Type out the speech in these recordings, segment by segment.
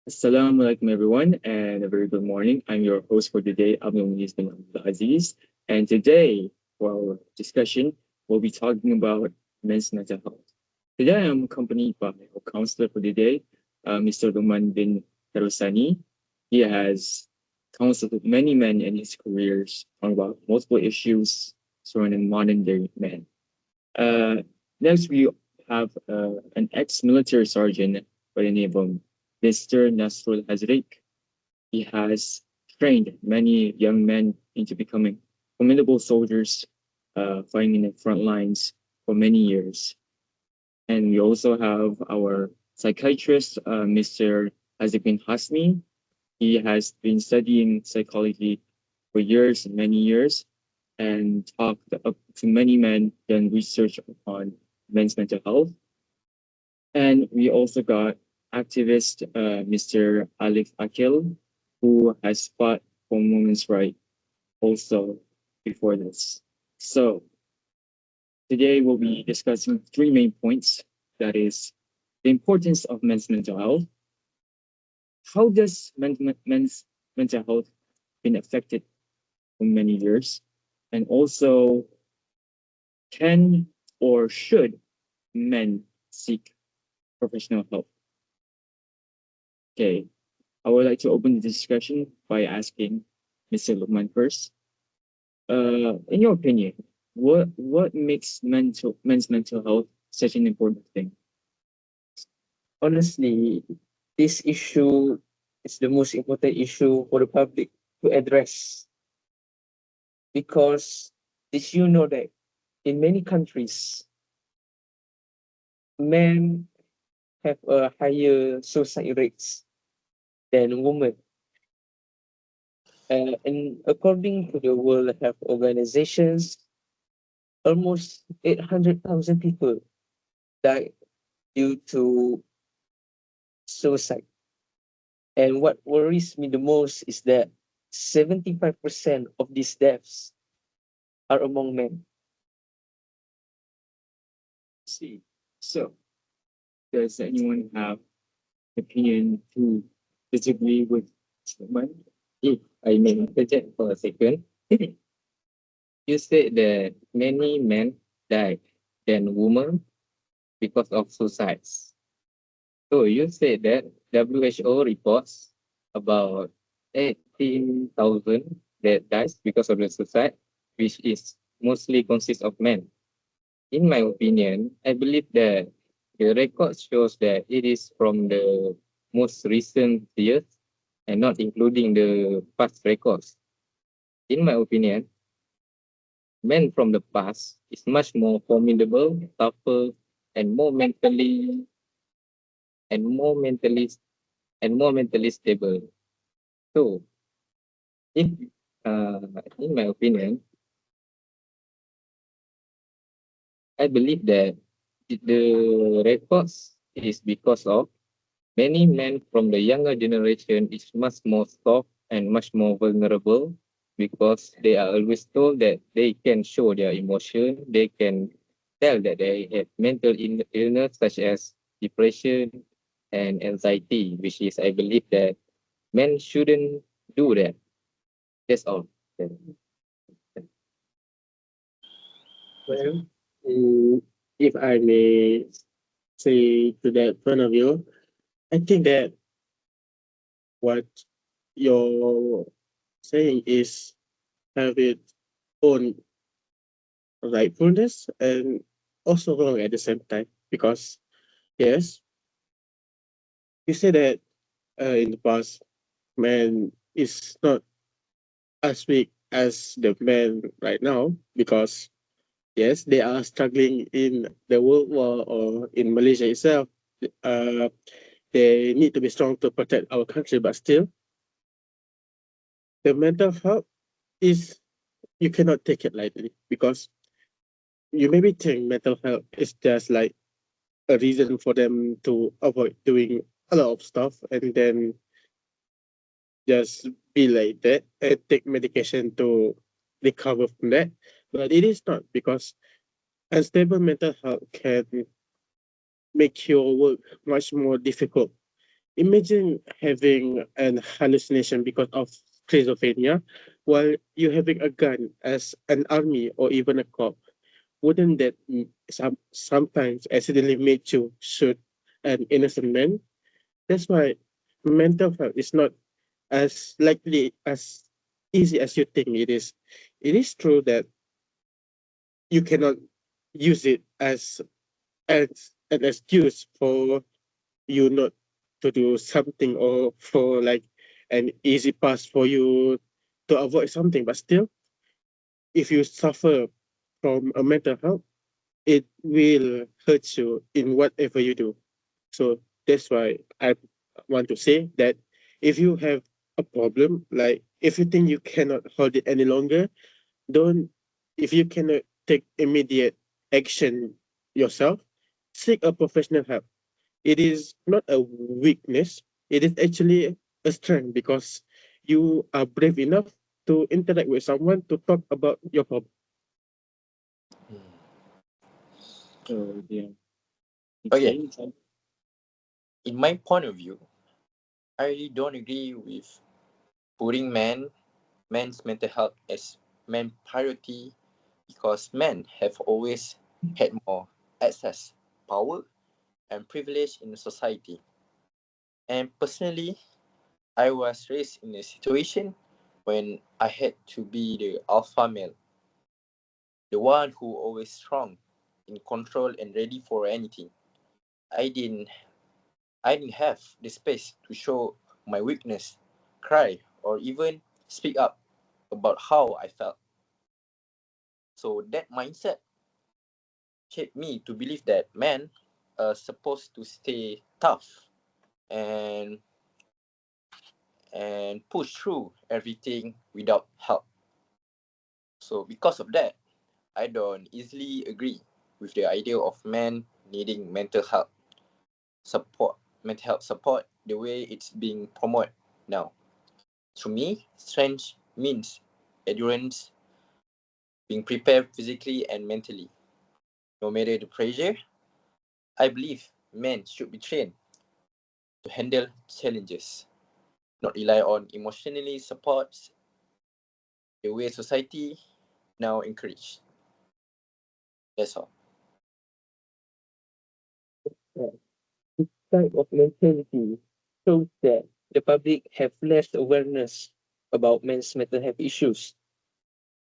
Assalamu alaikum, everyone, and a very good morning. I'm your host for today, Abdul Aziz. And today, for our discussion, we'll be talking about men's mental health. Today, I'm accompanied by our counselor for today, Mr. Luman bin Darusani. He has counseled many men in his careers on about multiple issues surrounding modern day men. Uh, Next, we have an ex-military sergeant by the name of Mr. Nasrul Hazrik. He has trained many young men into becoming formidable soldiers, fighting in the front lines for many years. And we also have our psychiatrist, Mr. Hazrik bin Hasmi. He has been studying psychology for years, many years, and talked up to many men, done research on men's mental health. And we also got activist Mr. Alif Akil, who has fought for women's rights also before this. So today we'll be discussing three main points. That is the importance of men's mental health. How does men's mental health been affected for many years? And also, can or should men seek professional help? Okay, I would like to open the discussion by asking Mr. Lukman first. In your opinion, what makes men's mental health such an important thing? Honestly, this issue is the most important issue for the public to address because did you know that in many countries, men have a higher suicide rates than women. And according to the World Health Organizations, almost 800,000 people died due to suicide. And what worries me the most is that 75% of these deaths are among men. See, so does anyone have opinion to disagree with Lukman? If I may interject for a second, you said that many men died than women because of suicides. So you said that WHO reports about 18,000 that dies because of the suicide, which is mostly consists of men. In my opinion, I believe that the record shows that it is from the most recent years and not including the past records. In my opinion, men from the past is much more formidable, tougher, and and more mentally more mentally stable. So, if uh, in my opinion, I believe that the records is because of many men from the younger generation is much more soft and much more vulnerable because they are always told that they can show their emotion, they can tell that they have mental illness such as depression and anxiety, which is I believe that men shouldn't do that. That's all. Well, mm, if I may say to that point of view, I think that what you're saying is have its own rightfulness and also wrong at the same time. Because yes, you say that in the past, man is not as weak as the man right now because yes, they are struggling in the World War or in Malaysia itself. Uh, they need to be strong to protect our country, but still, the mental health is you cannot take it lightly because you maybe think mental health is just like a reason for them to avoid doing a lot of stuff and then just be like that and take medication to recover from that. But it is not because unstable mental health can make your work much more difficult. imagine having an hallucination because of schizophrenia while you having a gun as an army or even a cop. Wouldn't that sometimes accidentally make you shoot an innocent man? That's why mental health is not as likely as easy as you think it is. It is true that you cannot use it as an excuse for you not to do something or for like an easy pass for you to avoid something. But still, if you suffer from a mental health, it will hurt you in whatever you do. So that's why I want to say that if you have a problem, like if you think you cannot hold it any longer, don't, if you cannot take immediate action yourself, seek a professional help. It is not a weakness, it is actually a strength because you are brave enough to interact with someone to talk about your problem. So yeah. Okay, Okay. in my point of view, I really don't agree with putting men's mental health as main priority because men have always had more access, power, and privilege in the society. And personally, I was raised in a situation when I had to be the alpha male, the one who always strong, in control and ready for anything. I didn't I didn't have the space to show my weakness, cry, or even speak up about how I felt. So that mindset shaped me to believe that men are supposed to stay tough and push through everything without help. So because of that, I don't easily agree with the idea of men needing support, mental health support the way it's being promoted now. To me, strength means endurance, being prepared physically and mentally. No matter the pressure, I believe men should be trained to handle challenges, not rely on emotionally support the way society now encourage. That's all. This type of mentality shows that the public have less awareness about men's mental health issues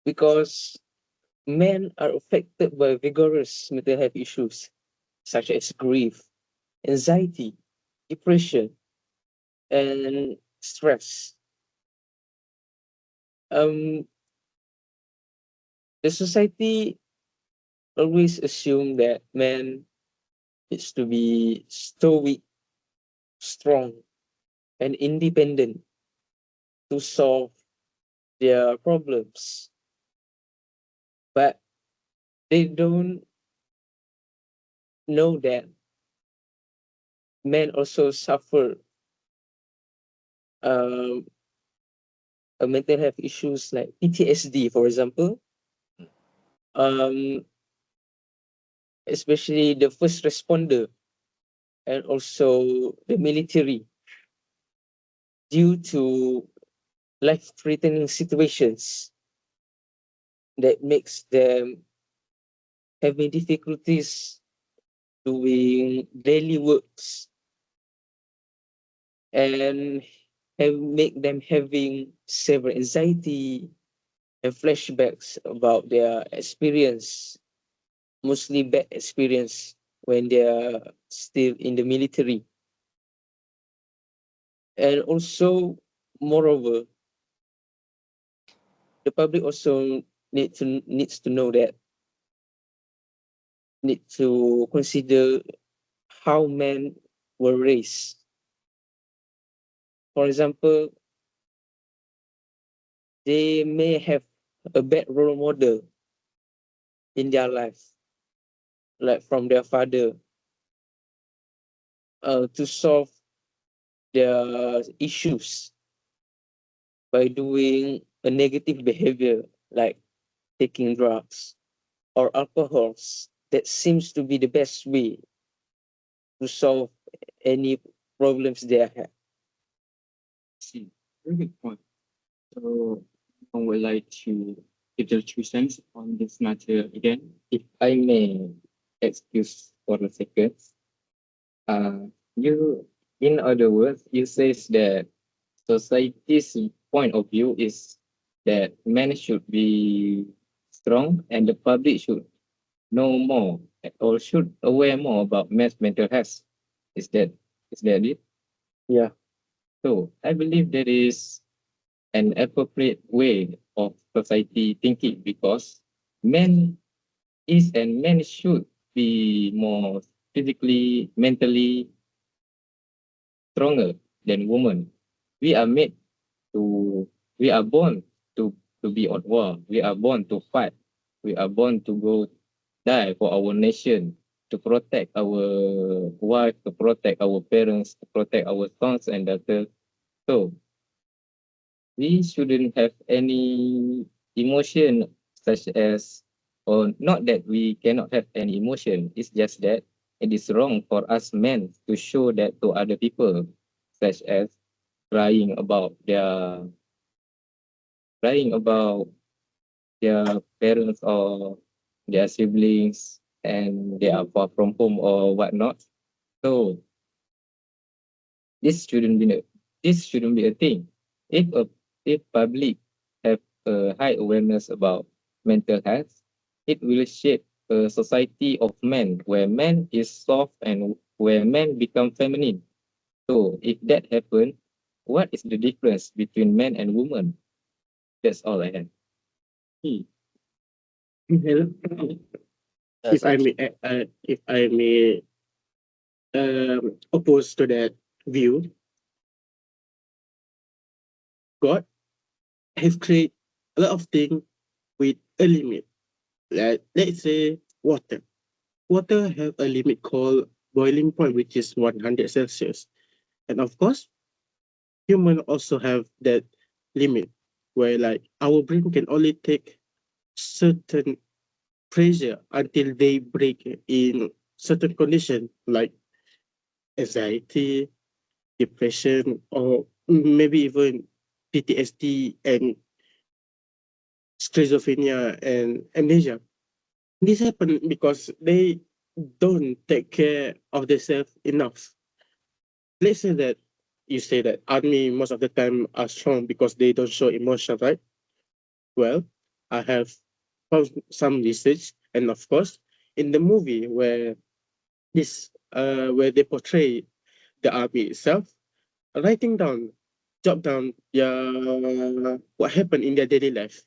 because men are affected by vigorous mental health issues such as grief, anxiety, depression, and stress. Um, the society always assume that man needs to be stoic, strong, and independent to solve their problems, but they don't know that men also suffer um, mental health issues like PTSD, for example, um, especially the first responder and also the military due to life-threatening situations that makes them having difficulties doing daily works and make them having severe anxiety and flashbacks about their experience, mostly bad experience when they are still in the military. And also, moreover, the public also needs to know that need to consider how men were raised. For example, they may have a bad role model in their life, like from their father, to solve their issues by doing a negative behavior like taking drugs or alcohols. That seems to be the best way to solve any problems they have. See, very good point. So I would like to give their 2 cents on this matter again. If I may excuse for a second, you, in other words, you says that society's point of view is that men should be strong and the public should know more or should aware more about men's mental health. Is that is that it? Yeah. So I believe that is an appropriate way of society thinking because men is and men should be more physically, mentally stronger than women. We are made to, we are born to be on war. We are born to fight. We are born to go die for our nation, to protect our wife, to protect our parents, to protect our sons and daughters. So we shouldn't have any emotion such as, or not that we cannot have any emotion, it's just that it is wrong for us men to show that to other people, such as crying about crying about their parents or their siblings and they are far from home or whatnot. So this shouldn't be this shouldn't be a thing. If public have a high awareness about mental health, it will shape a society of men where man is soft and where men become feminine. So if that happen, what is the difference between men and women? That's all I have. Hmm. Well, Yes, if I may oppose to that view, God has created a lot of things with a limit. Like let's say water. Water have a limit called boiling point, which is 100 Celsius. And of course, human also have that limit where like our brain can only take certain pressure until they break in certain condition like anxiety, depression, or maybe even PTSD and schizophrenia and amnesia. This happen because they don't take care of themselves enough. Let's say that you say that army most of the time are strong because they don't show emotion, right? Well, I have found some research, and of course, in the movie where they portray the army itself, writing down, jot down, what happened in their daily life.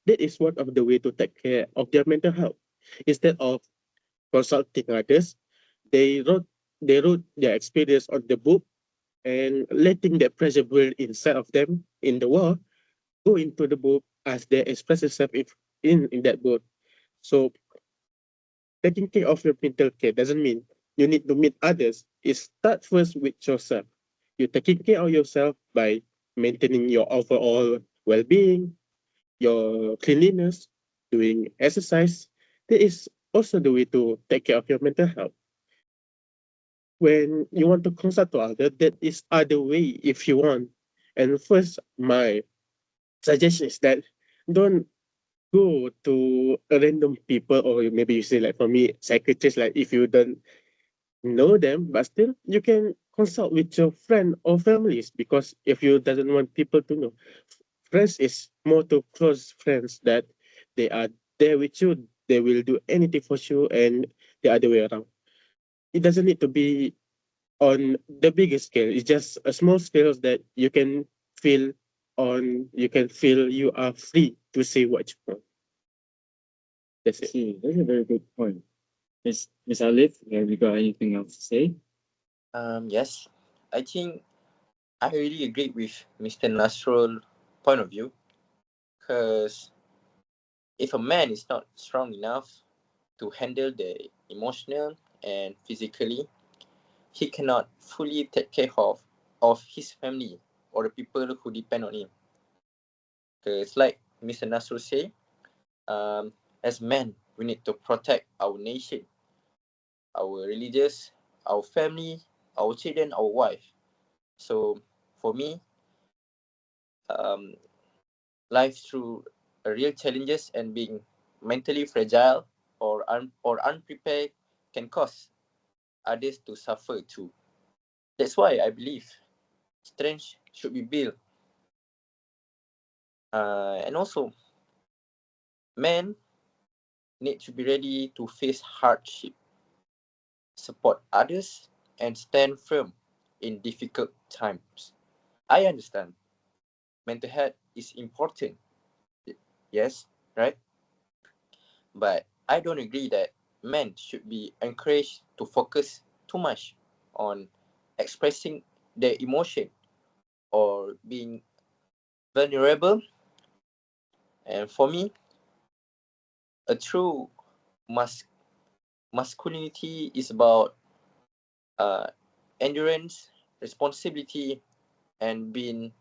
That is one of the way to take care of their mental health. Instead of consulting others, they wrote they wrote their experience on the book and letting that pressure build inside of them in the war go into the book as they express themselves in that book. So taking care of your mental care doesn't mean you need to meet others. It start first with yourself. You're taking care of yourself by maintaining your overall well-being, your cleanliness, doing exercise. That is also the way to take care of your mental health. When you want to consult to others, that is other way if you want. And first, my suggestion is that don't go to a random people, or maybe you say like for me, psychiatrist, like if you don't know them, but still you can consult with your friend or families because if you doesn't want people to know, friends is more to close friends that they are there with you, they will do anything for you, and the other way around. It doesn't need to be on the biggest scale. It's just a small scale that feel you can feel you are free to say what you want. That's it. See, that's a very good point. Miss Alif, have you got anything else to say? Yes, I think I really agree with Mr. Nasrul point of view because if a man is not strong enough to handle the emotional and physically, he cannot fully take care of his family or the people who depend on him. Because like Mr. Nasrul say, as men, we need to protect our nation, our religious, our family, our children, our wife. So for me, um, life through real challenges and being mentally fragile or unprepared can cause others to suffer too. That's why I believe strength should be built. And also, men need to be ready to face hardship, support others, and stand firm in difficult times. I understand mental health is important, yes, right? But I don't agree that men should be encouraged to focus too much on expressing their emotion or being vulnerable. And for me, a true mas- masculinity is about uh, endurance, responsibility, and being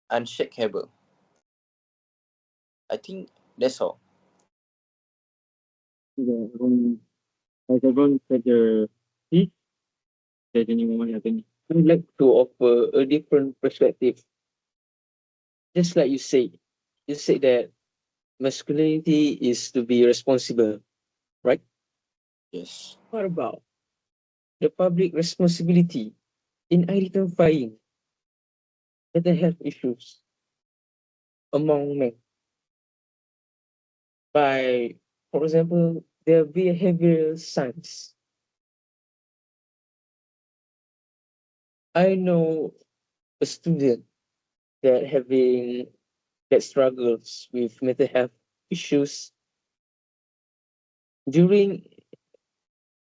unshakable. I think that's all. Yeah, has everyone said their piece? Does anyone have any? I would like to offer a different perspective. Just like you say that masculinity is to be responsible, right? Yes. What about the public responsibility in identifying mental health issues among men by, for example, their behavioral signs? I know a student that struggles with mental health issues during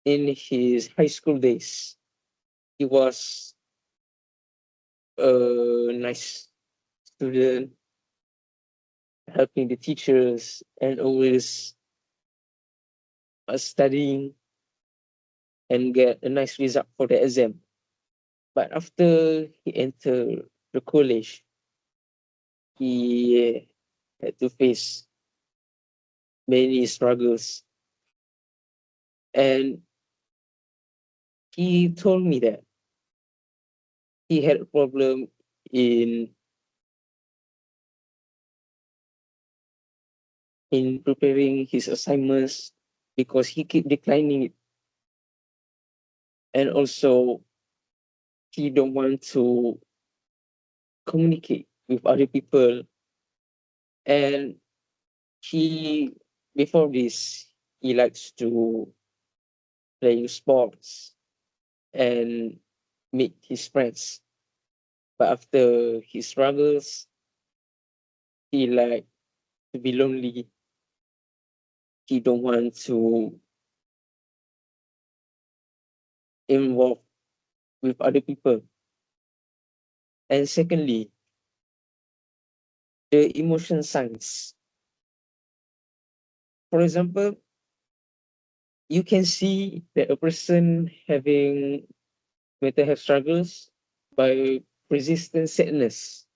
in his high school days. He was a nice student, helping the teachers and always studying and get a nice result for the exam. But after he entered the college, he had to face many struggles. And he told me that he had a problem in in preparing his assignments because he keep declining it, and also he don't want to communicate with other people. And he before this he likes to play sports and meet his friends, but after his struggles he like to be lonely. He don't want to involve with other people. And secondly, the emotion signs. For example, you can see that a person having mental health struggles by persistent sadness.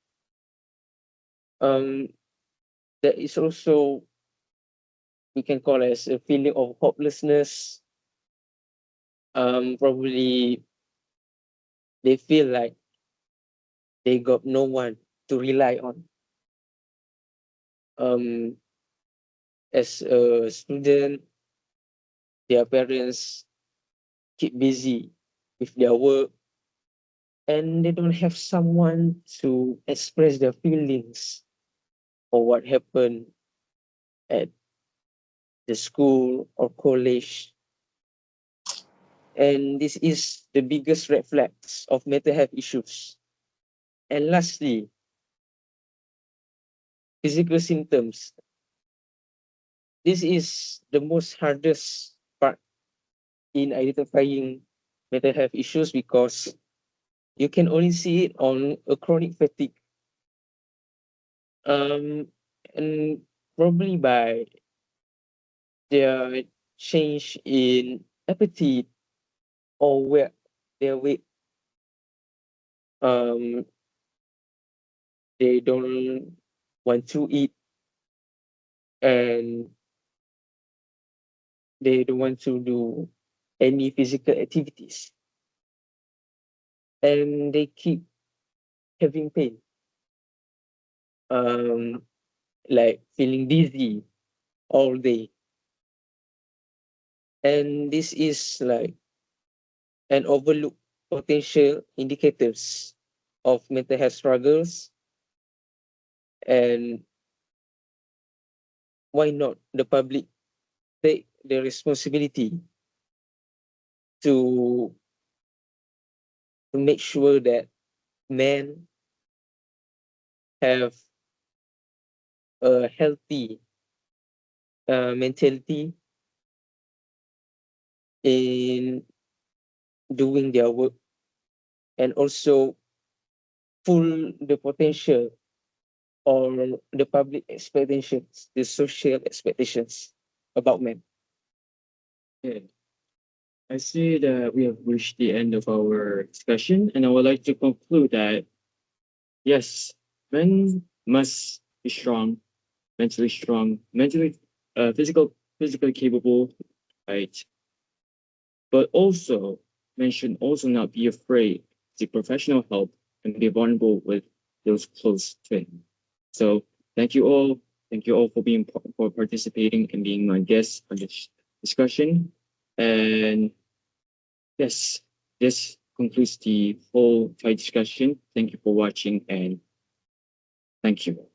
Um, there is also we can call as a feeling of hopelessness. Probably they feel like they got no one to rely on. Um, as a student, their parents keep busy with their work and they don't have someone to express their feelings or what happened at the school or college. And this is the biggest red flags of mental health issues. And lastly, physical symptoms. This is the most hardest part in identifying mental health issues because you can only see it on a chronic fatigue. Um, and probably by their change in appetite or where their weight. Um, they don't want to eat and they don't want to do any physical activities, and they keep having pain, um, like feeling dizzy all day. And this is like an overlooked potential indicators of mental health struggles. And why not the public take the responsibility to make sure that men have a healthy mentality in doing their work, and also full the potential or the public expectations, the social expectations about men. Okay. I see that we have reached the end of our discussion, and I would like to conclude that yes, men must be mentally, physically capable, right? But also, men should also not be afraid to seek professional help and be vulnerable with those close to him. So, thank you all. Thank you all for for participating and being my guests on this discussion. And yes, this concludes the whole Thai discussion. Thank you for watching and thank you.